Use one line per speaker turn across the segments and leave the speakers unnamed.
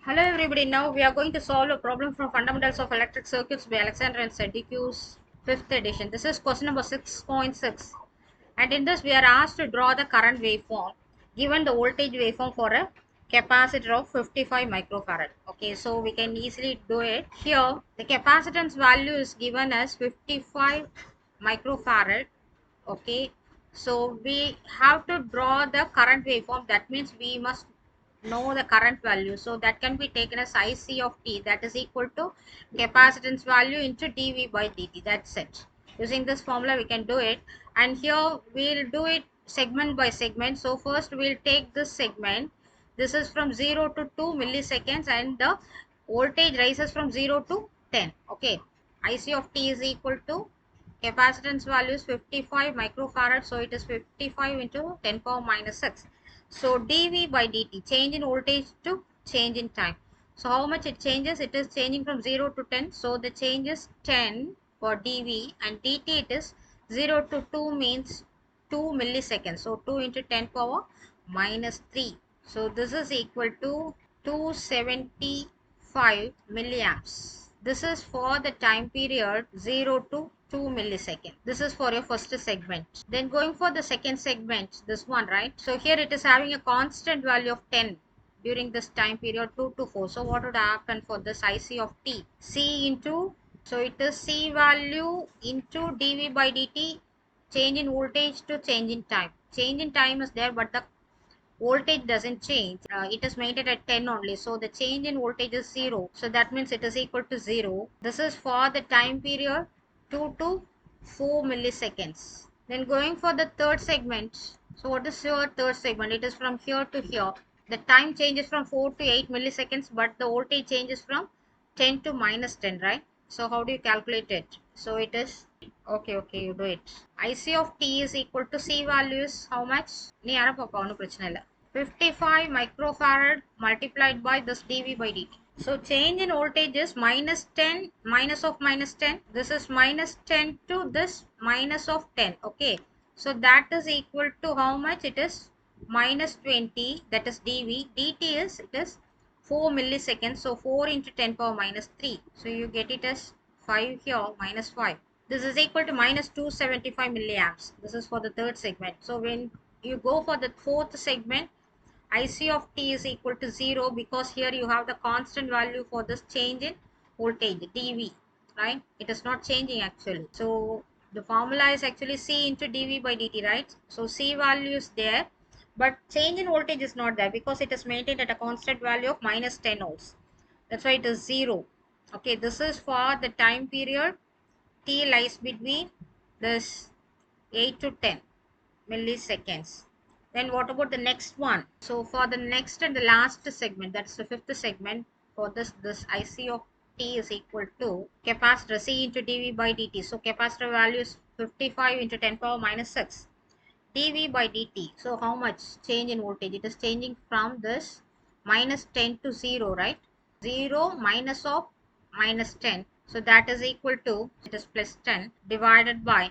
Hello everybody, now we are going to solve a problem from Fundamentals of Electric Circuits by Alexander and Sediku's 5th edition. This is question number 6.6, and in this we are asked to draw the current waveform given the voltage waveform for a capacitor of 55 microfarad. Okay, so we can easily do it. Here the capacitance value is given as 55 microfarad. Okay, so we have to draw the current waveform. That means we must know the current value, so that can be taken as IC of t, that is equal to capacitance value into dV by dt. That's it. Using this formula we can do it, and here we'll do it segment by segment. So first we'll take this segment. This is from 0 to 2 milliseconds, and the voltage rises from 0 to 10. Okay, IC of t is equal to capacitance value is 55 microfarad, so it is 55 into 10 power minus 6. So dV by dt, change in voltage to change in time. So how much it changes? It is changing from 0 to 10. So the change is 10 for dV, and dt it is 0 to 2 means 2 milliseconds. So 2 into 10 power minus 3. So this is equal to 275 milliamps. This is for the time period 0 to 2 milliseconds. This is for your first segment. Then going for the second segment, this one, right? So here it is having a constant value of 10 during this time period 2 to 4. So what would happen for this IC of t? C into, so it is C value into dV by dt, change in voltage to change in time. Change in time is there, but the voltage doesn't change. It is maintained at 10 only, so the change in voltage is 0, so that means it is equal to 0. This is for the time period 2 to 4 milliseconds. Then going for the third segment, so what is your third segment? It is from here to here. The time changes from 4 to 8 milliseconds, but the voltage changes from 10 to minus 10, right? So how do you calculate it? So it is okay, you do it. IC of t is equal to C values how much? நீ யாரா பாப்பா, ஒன்றும் பிரச்சனை இல்லை. 55 microfarad multiplied by this dV by dt. So change in voltage is minus 10 minus of minus 10. This is minus 10 to this minus of 10. Okay, so that is equal to how much? It is minus 20, that is dV. dt is, it is 4 milliseconds, so 4 into 10 power minus 3. So you get it as 5 here minus 5. This is equal to minus 275 milliamps. This is for the third segment. So when you go for the fourth segment, IC of t is equal to 0, because here you have the constant value for this change in voltage dV, right? It is not changing actually. So the formula is actually C into dV by dt, right? So C value is there, but change in voltage is not there because it is maintained at a constant value of minus 10 volts. That's why it is 0. Okay, this is for the time period t lies between this 8 to 10 milliseconds. Then what about the next one? So for the next and the last segment, that's the fifth segment, for this IC of t is equal to capacitor C into dV by dt. So capacitor value is 55 into 10 power minus 6 dV by dt. So how much change in voltage? It is changing from this minus 10 to 0, right? 0 minus of minus 10, so that is equal to, it is plus 10 divided by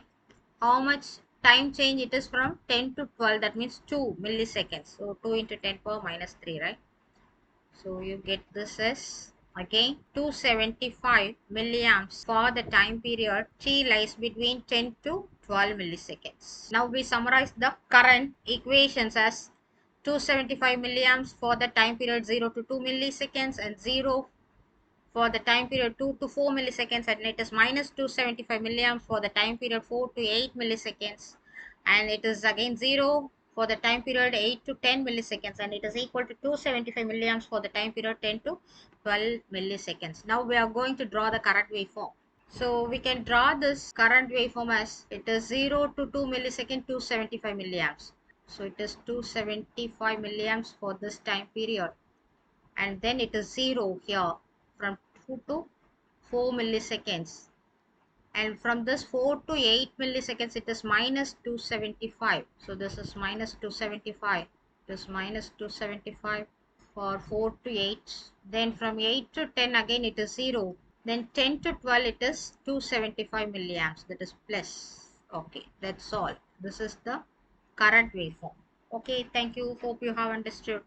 how much time change? It is from 10 to 12, that means 2 milliseconds. So 2 into 10 power minus 3, right? So you get this as again 275 milliamps for the time period t lies between 10 to 12 milliseconds. Now we summarize the current equations as 275 milliamps for the time period 0 to 2 milliseconds, and 0 for the time period 2 to 4 milliseconds, and it is minus 275 milliamps for the time period 4 to 8 milliseconds, and it is again 0 for the time period 8 to 10 milliseconds, and it is equal to 275 milliamps for the time period 10 to 12 milliseconds. Now we are going to draw the current waveform. So we can draw this current waveform as, it is 0 to 2 millisecond 275 milliamps. So it is 275 milliamps for this time period, and then it is 0 here from 2 to 4 milliseconds, and from this 4 to 8 milliseconds it is minus 275. So this is minus 275, this minus 275 for 4 to 8. Then from 8 to 10 again it is 0. Then 10 to 12 it is 275 milliamps, that is plus. Okay, that's all. This is the current waveform. Okay, thank you, hope you have understood.